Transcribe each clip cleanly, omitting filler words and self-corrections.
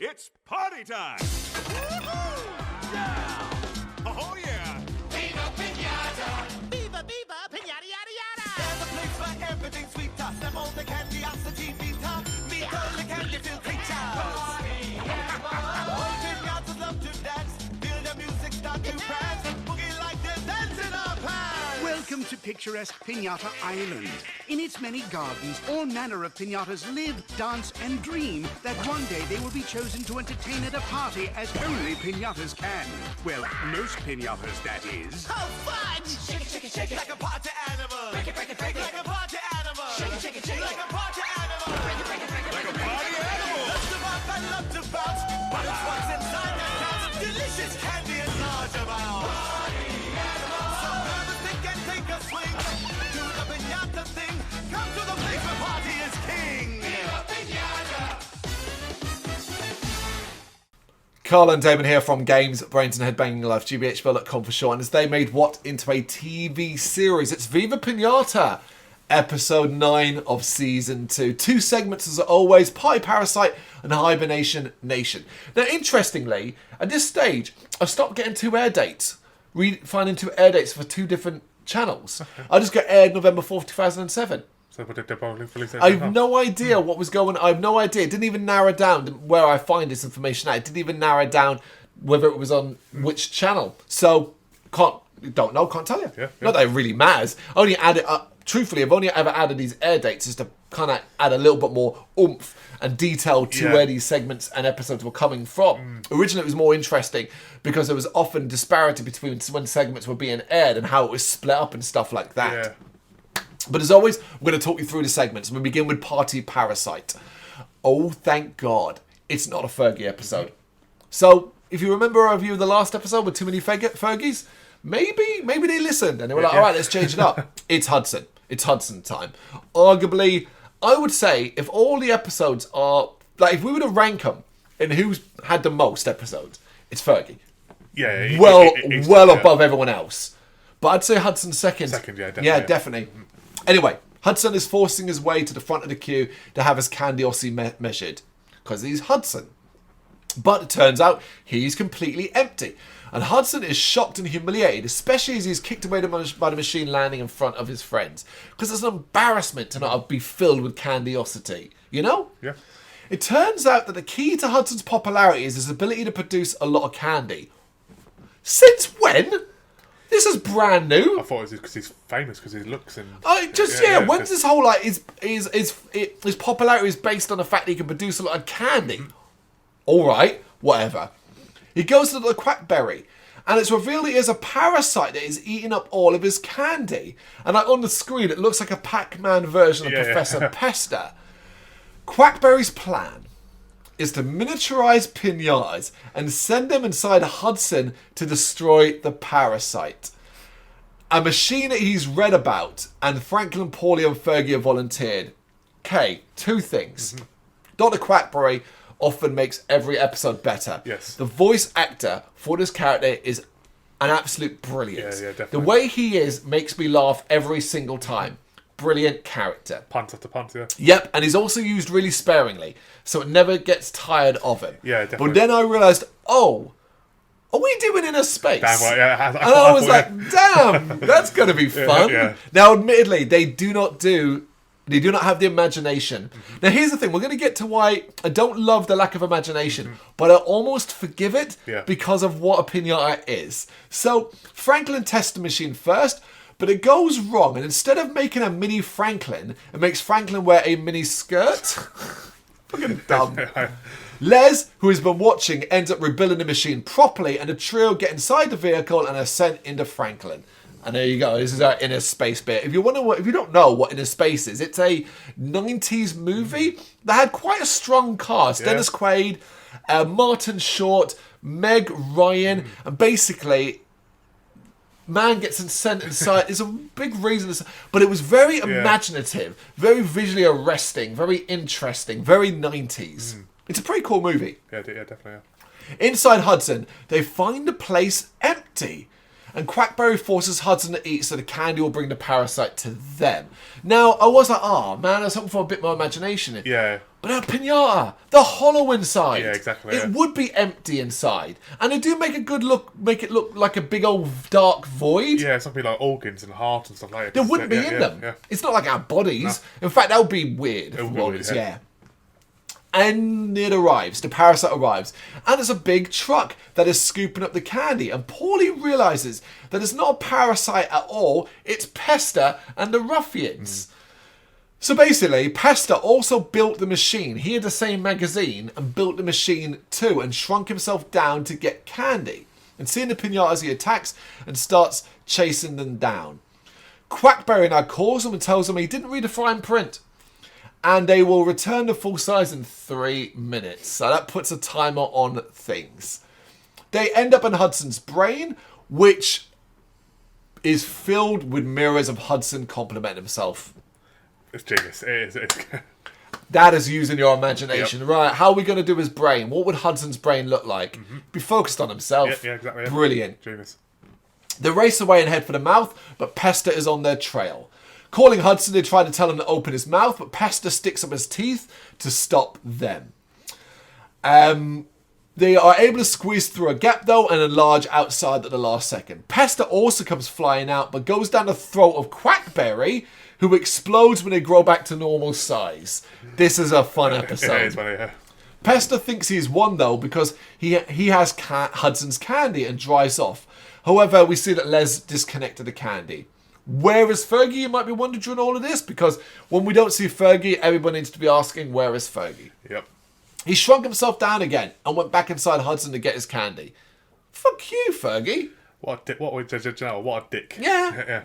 It's party time! Woohoo! Yeah! Oh, yeah! Viva Pinata! Viva, viva, pinata, yada, yada! There's a place where everything's sweeter. Step on the candiosity meter. Meet all the candy-filled creatures. All pinatas love to dance. Feel the music start to prance. Boogie like they're dancing our pants. Welcome to picturesque Pinata Island. In its many gardens, all manner of pinatas live, dance, and dream that one day they will be chosen to entertain at a party as only pinatas can. Well, most pinatas, that is. How fun! Shake it, shake it, shake it. Like a party animal. Break it, break it, break it. Like a party animal. Shake it, shake it, shake it. Like a party animal. Break it, break it, break it. Like a party animal! Love to rock and love to bounce. But it's what's inside that counts. Delicious candy in large amounts. So grab a stick and take a swing. Do the pinata thing. Come to the place where party is king. Viva Pinata! Carl and Damon here from Games, Brrraains A Head-Banging Life, gbhblofficial for short, and as they made what into a TV series. It's Viva Pinata, episode 9 of season 2. 2 segments as always, Parasite and Hibernation Nation. Now, interestingly, at this stage, I've stopped getting 2 air dates, finding 2 air dates for 2 different channels. I just got aired November 4th, 2007. So what did they both release? I have no idea what was going on. I have no idea. It didn't even narrow down where I find this information at. It didn't even narrow down whether it was on which channel. So, don't know, can't tell you. Yeah. Not that it really matters. I only added truthfully, I've only ever added these air dates just to kind of add a little bit more oomph and detail to where these segments and episodes were coming from. Originally, it was more interesting because there was often disparity between when segments were being aired and how it was split up and stuff like that. Yeah. But as always, we're going to talk you through the segments. We begin with Party Parasite. Oh, thank God, it's not a Fergie episode. So, if you remember our review of the last episode with too many Fergies, maybe they listened and they were like, all right, let's change it up. It's Hudson. It's Hudson time. Arguably, I would say if all the episodes are, like, if we were to rank them in who's had the most episodes, it's Fergie. Yeah. Well above everyone else. But I'd say Hudson second. Second, yeah, definitely. Yeah, definitely. Anyway, Hudson is forcing his way to the front of the queue to have his candy ossie measured. Because he's Hudson. But it turns out he's completely empty. And Hudson is shocked and humiliated, especially as he's kicked away by the machine landing in front of his friends. Because it's an embarrassment to not be filled with candiosity. You know? Yeah. It turns out that the key to Hudson's popularity is his ability to produce a lot of candy. Since when? This is brand new. I thought it was because he's famous, because his looks and... When's this whole, like, his popularity is based on the fact that he can produce a lot of candy? Alright, whatever. He goes to the quackberry, and it's revealed he is a parasite that is eating up all of his candy. And like on the screen, it looks like a Pac-Man version of Professor Pester. Quackberry's plan is to miniaturize pinatas and send them inside Hudson to destroy the parasite. A machine that he's read about, and Franklin, Paulie and Fergie have volunteered. Okay, 2 things. Dr. Quackberry often makes every episode better. Yes. The voice actor for this character is an absolute brilliance. Yeah, definitely. The way he is makes me laugh every single time. Brilliant character. Punt after punt, yeah. Yep, and he's also used really sparingly, so it never gets tired of him. Yeah, definitely. But then I realised, are we doing Inner Space? Damn right, yeah. And I was like, damn, that's going to be fun. Yeah. Now, admittedly, they do not have the imagination. Now, here's the thing. We're going to get to why I don't love the lack of imagination, but I almost forgive it because of what a pinata is. So, Franklin tests the machine first, but it goes wrong. And instead of making a mini Franklin, it makes Franklin wear a mini skirt. Fucking dumb. Les, who has been watching, ends up rebuilding the machine properly, and the trio get inside the vehicle and are sent into Franklin. And there you go. This is our Inner Space bit. If you don't know what Inner Space is, it's a 90s movie that had quite a strong cast. Dennis Quaid, Martin Short, Meg Ryan, and basically, man gets sent inside. There's a big reason, but it was very imaginative, very visually arresting, very interesting, very 90s. It's a pretty cool movie. Yeah, definitely. Yeah. Inside Hudson, they find the place empty. And Quackberry forces Hudson to eat so the candy will bring the parasite to them. Now, I was like, man, I was hoping for a bit more imagination. Yeah. But a pinata, the hollow inside. Yeah, exactly, It yeah. would be empty inside, and they do make it look like a big old dark void. Yeah, something like organs and heart and stuff like that. There wouldn't be in them. Yeah. It's not like our bodies. In fact, that would be weird. It would If be it weird, was, yeah. yeah. And it arrives. The parasite arrives. And there's a big truck that is scooping up the candy. And Paulie realizes that it's not a parasite at all. It's Pester and the ruffians. So basically, Pester also built the machine. He had the same magazine and built the machine too and shrunk himself down to get candy. And seeing the pinatas, he attacks and starts chasing them down. Quackberry now calls him and tells him he didn't read the fine print. And they will return to full size in 3 minutes. So that puts a timer on things. They end up in Hudson's brain, which is filled with mirrors of Hudson complimenting himself. It's genius. It is. It's... That is using your imagination. Yep. Right, how are we going to do his brain? What would Hudson's brain look like? Be focused on himself. Yeah, exactly. Yeah. Brilliant. Genius. They race away and head for the mouth, but Pester is on their trail. Calling Hudson, they try to tell him to open his mouth, but Pester sticks up his teeth to stop them. They are able to squeeze through a gap, though, and enlarge outside at the last second. Pester also comes flying out, but goes down the throat of Quackberry, who explodes when they grow back to normal size. This is a fun episode. Yeah, it's funny, yeah. Pester thinks he's won, though, because he has Hudson's candy and dries off. However, we see that Les disconnected the candy. Where is Fergie, you might be wondering during all of this, because when we don't see Fergie, everyone needs to be asking, where is Fergie? Yep. He shrunk himself down again and went back inside Hudson to get his candy. Fuck you, Fergie. What a dick. What a dick. Yeah. Yeah.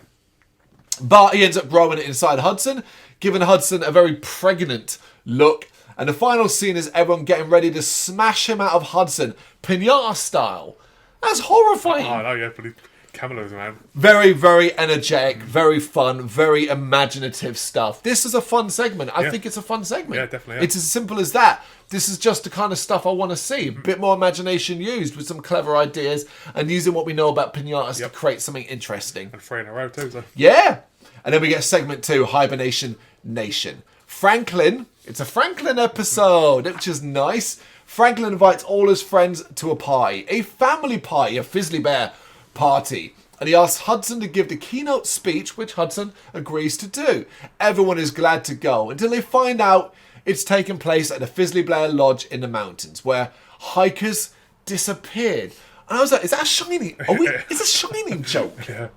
But he ends up growing it inside Hudson, giving Hudson a very pregnant look. And the final scene is everyone getting ready to smash him out of Hudson, pinata style. That's horrifying. Oh, no, yeah, bloody camelos, man. Very, very energetic, very fun, very imaginative stuff. This is a fun segment. I think it's a fun segment. Yeah, definitely, yeah. It's as simple as that. This is just the kind of stuff I want to see. A bit more imagination used with some clever ideas and using what we know about pinatas to create something interesting. And 3 in a row, too, so. Yeah. And then we get segment 2, Hibernation Nation. Franklin, it's a Franklin episode, which is nice. Franklin invites all his friends to a party, a family party, a Fizzly Bear party. And he asks Hudson to give the keynote speech, which Hudson agrees to do. Everyone is glad to go until they find out it's taking place at the Fizzly Bear Lodge in the mountains, where hikers disappeared. And I was like, is that a Shining? It's a Shining joke. Yeah.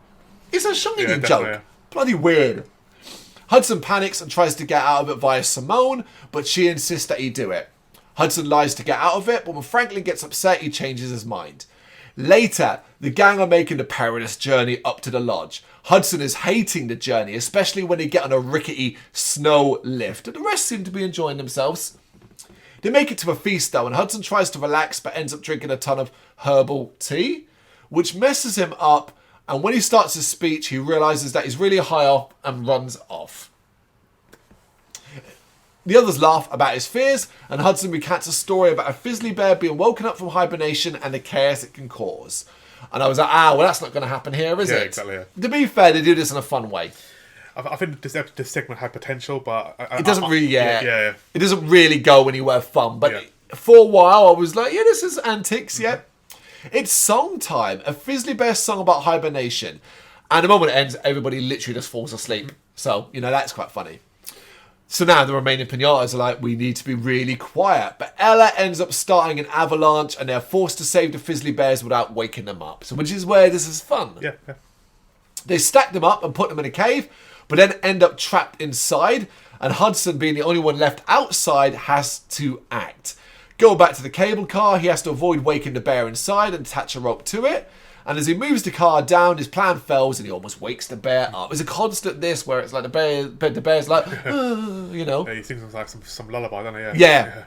It's a Shining definitely, joke. yeah. Bloody weird. Hudson panics and tries to get out of it via Simone, but she insists that he do it. Hudson lies to get out of it, but when Franklin gets upset, he changes his mind. Later, the gang are making the perilous journey up to the lodge. Hudson is hating the journey, especially when they get on a rickety snow lift, and the rest seem to be enjoying themselves. They make it to a feast, though, and Hudson tries to relax, but ends up drinking a ton of herbal tea, which messes him up, and when he starts his speech, he realises that he's really high up and runs off. The others laugh about his fears, and Hudson recants a story about a Fizzly Bear being woken up from hibernation and the chaos it can cause. And I was like, well, that's not going to happen here, is it? Yeah, exactly, yeah. To be fair, they do this in a fun way. I think this segment had potential, but... It doesn't really, Yeah. It doesn't really go anywhere fun, but Yeah. for a while I was like, yeah, this is antics, yeah. It's song time, a Fizzly Bear song about hibernation. And the moment it ends, everybody literally just falls asleep. So, that's quite funny. So now the remaining pinatas are like, we need to be really quiet. But Ella ends up starting an avalanche and they're forced to save the Fizzly Bears without waking them up. So which is where this is fun. Yeah. They stack them up and put them in a cave, but then end up trapped inside. And Hudson, being the only one left outside, has to act. Go back to the cable car. He has to avoid waking the bear inside and attach a rope to it. And as he moves the car down, his plan fails and he almost wakes the bear up. It's a constant this where it's like the bear's like, Yeah, he sings like some lullaby, doesn't he? Yeah.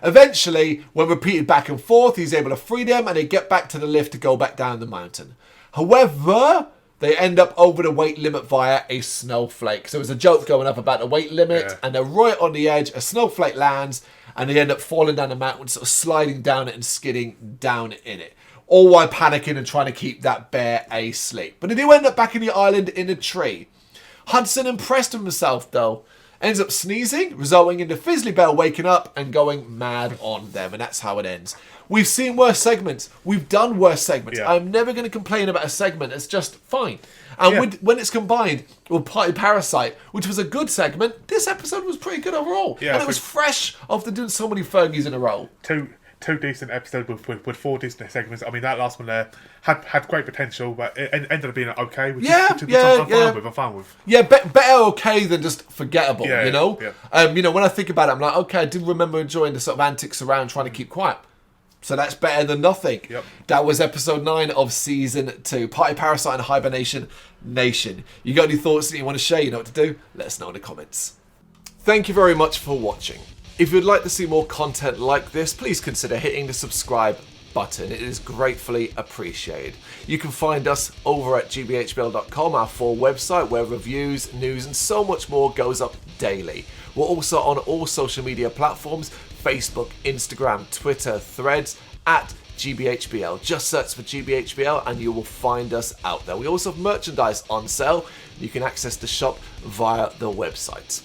Eventually, when repeated back and forth, he's able to free them and they get back to the lift to go back down the mountain. However, they end up over the weight limit via a snowflake. So there's a joke going up about the weight limit and they're right on the edge. A snowflake lands and they end up falling down the mountain, sort of sliding down it and skidding down in it. All while panicking and trying to keep that bear asleep. But they do end up back in the island in a tree. Hudson impressed with himself, though. ends up sneezing, resulting in the Fizzly Bell waking up and going mad on them, and that's how it ends. We've seen worse segments. We've done worse segments. Yeah. I'm never going to complain about a segment. It's just fine. And when it's combined with Parasite, which was a good segment, this episode was pretty good overall. Yeah, and it was fresh after doing so many Fergies in a row. Two decent episodes with 4 decent segments. I mean, that last one there had great potential, but it ended up being okay. Which is I'm fine with. Yeah, better okay than just forgettable, Yeah, you know? yeah. You know, when I think about it, I'm like, okay, I did remember enjoying the sort of antics around trying to keep quiet. So that's better than nothing. Yep. That was episode 9 of season 2. Party, Parasite, and Hibernation Nation. You got any thoughts that you want to share? You know what to do? Let us know in the comments. Thank you very much for watching. If you'd like to see more content like this, please consider hitting the subscribe button. It is gratefully appreciated. You can find us over at gbhbl.com, our full website, where reviews, news, and so much more goes up daily. We're also on all social media platforms: Facebook, Instagram, Twitter, Threads, at GBHBL. Just search for GBHBL and you will find us out there. We also have merchandise on sale. You can access the shop via the website.